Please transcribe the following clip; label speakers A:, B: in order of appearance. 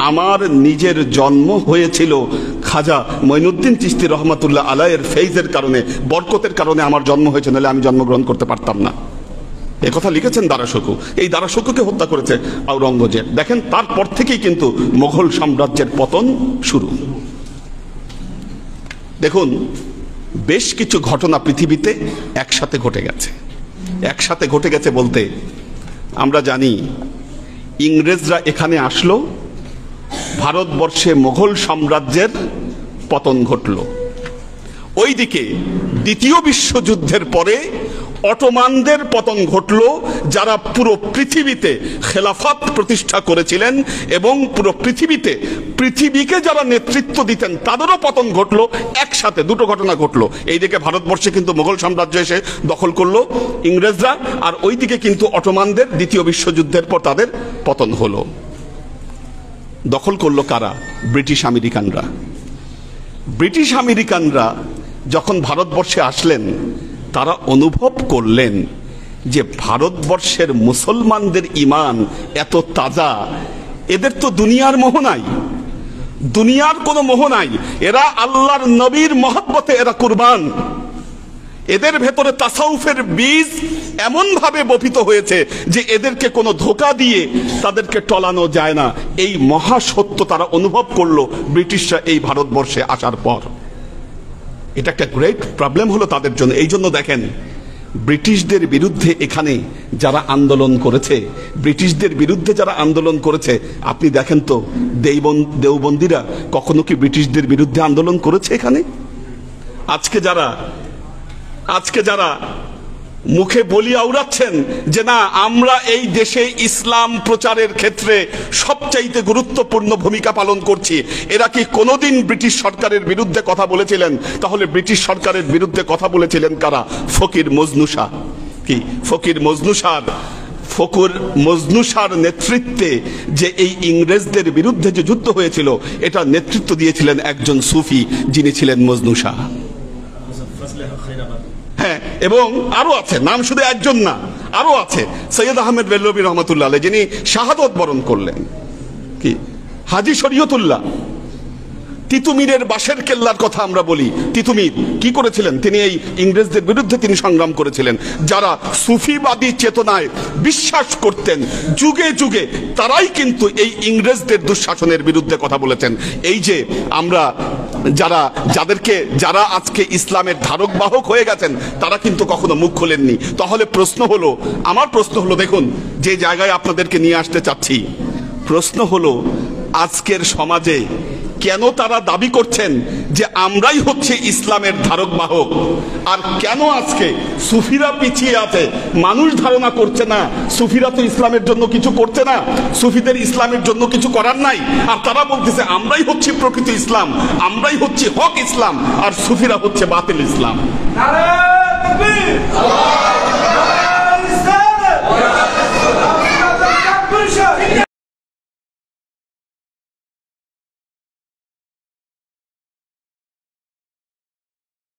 A: আমার নিজের জন্ম হয়েছিল খাজা মঈনুদ্দিন চিশতি রহমাতুল্লাহ আলাইহির ফেইজের কারণে, বরকতের কারণে আমার জন্ম হয়েছে, নাহলে আমি জন্মগ্রহণ করতে পারতাম না। এ কথা লিখেছেন দারাশকু। এই দারাশকুকে হত্যা করেছে আওরঙ্গজেব। দেখেন, তারপর থেকেই কিন্তু মোগল সাম্রাজ্যের পতন শুরু। দেখুন, বেশ কিছু ঘটনা পৃথিবীতে একসাথে ঘটে গেছে। একসাথে ঘটে গেছে বলতে আমরা জানি, ইংরেজরা এখানে আসলো, ভারতবর্ষে মোগল সাম্রাজ্যের পতন ঘটল। ওইদিকে দ্বিতীয় বিশ্বযুদ্ধের পরে অটোমানদের পতন ঘটল, যারা পুরো পৃথিবীতে খেলাফত প্রতিষ্ঠা করেছিলেন এবং পুরো পৃথিবীকে যারা নেতৃত্ব দিতেন তাদেরও পতন ঘটল। একসাথে দুটো ঘটনা ঘটলো। এইদিকে ভারতবর্ষে কিন্তু মোগল সাম্রাজ্য এসে দখল করলো ইংরেজরা, আর ওইদিকে কিন্তু অটোমানদের দ্বিতীয় বিশ্বযুদ্ধের পর তাদের পতন হলো। দখল করলো কারা? ব্রিটিশ আমেরিকানরা। ব্রিটিশ আমেরিকানরা যখন ভারতবর্ষে আসলেন, তারা অনুভব করলেন যে ভারতবর্ষের মুসলমানদের ঈমান এত তাজা, এদের তো দুনিয়ার মোহ নাই, দুনিয়ার কোনো মোহ নাই। এরা আল্লাহর নবীর মহব্বতে এরা কুরবান। এদের ভেতরে তাসাউফের বীজ এমন ভাবে বপিত হয়েছে যে এদেরকে কোনো ধোঁকা দিয়ে তাদেরকে টলানো যায় না। এই মহা সত্য তারা অনুভব করলো ব্রিটিশরা এই ভারতবর্ষে আসার পর। এটা একটা গ্রেট প্রবলেম হলো তাদের জন্য। এই জন্য দেখেন, ব্রিটিশদের বিরুদ্ধে এখানে যারা আন্দোলন করেছে, ব্রিটিশদের বিরুদ্ধে যারা আন্দোলন করেছে, আপনি দেখেন তো দেওবন্দিরা কখনো কি ব্রিটিশদের বিরুদ্ধে আন্দোলন করেছে এখানে? আজকে যারা মুখে বলি আওড়াচ্ছেন যে না, আমরা এই দেশে ইসলাম প্রচারের ক্ষেত্রে সবচাইতে গুরুত্বপূর্ণ ভূমিকা পালন করছি, এরা কি কোনোদিন ব্রিটিশ সরকারের বিরুদ্ধে কথা বলেছিলেন? তাহলে ব্রিটিশ সরকারের বিরুদ্ধে কথা বলেছিলেন কারা? ফকির মজনু শাহ। কি ফকির মজনু শাহর নেতৃত্বে যে এই ইংরেজদের বিরুদ্ধে যে যুদ্ধ হয়েছিল, এটা নেতৃত্ব দিয়েছিলেন একজন সুফি, যিনি ছিলেন মজনু শাহ। হ্যাঁ, এবং আরো আছে, নাম শুধু একজন না, আরো আছে। সৈয়দ আহমেদ বেল্লভী রহমতুল্লাহ আলাইহি, যিনি শাহাদত বরণ করলেন। কি হাজী শরীয়তুল্লাহ। তিতুমিরের বাঁশের কেল্লার কথা আমরা বলি। তিতুমির কি করেছিলেন? তিনি এই ইংরেজদের বিরুদ্ধে তিনি সংগ্রাম করেছিলেন। যারা সুফিবাদী চেতনায় বিশ্বাস করতেন যুগে যুগে, তারাই কিন্তু এই ইংরেজদের দুঃশাসনের বিরুদ্ধে কথা বলেছেন। এই যে আমরা যারা আজকে ইসলামের ধারক বাহক হয়ে গেছেন, তারা কিন্তু কখনো মুখ খোলেননি। তাহলে আমার প্রশ্ন হলো, দেখুন যে জায়গায় আপনাদেরকে নিয়ে আসতে চাচ্ছি, প্রশ্ন হলো আজকের সমাজে কেন তারা দাবি করছেন যে আমরাই হচ্ছে ইসলামের ধারক বাহক, আর কেন আজকে সুফিরা পিছিয়ে আছে? মানুষ ধারণা করছে না সুফিরা তো ইসলামের জন্য কিছু করছে না, সুফিদের ইসলামের জন্য কিছু করার নাই, আর তারা বলতেছে আমরাই হচ্ছে প্রকৃত ইসলাম, আমরাই হচ্ছে হক ইসলাম, আর সুফিরা হচ্ছে বাতিল ইসলাম।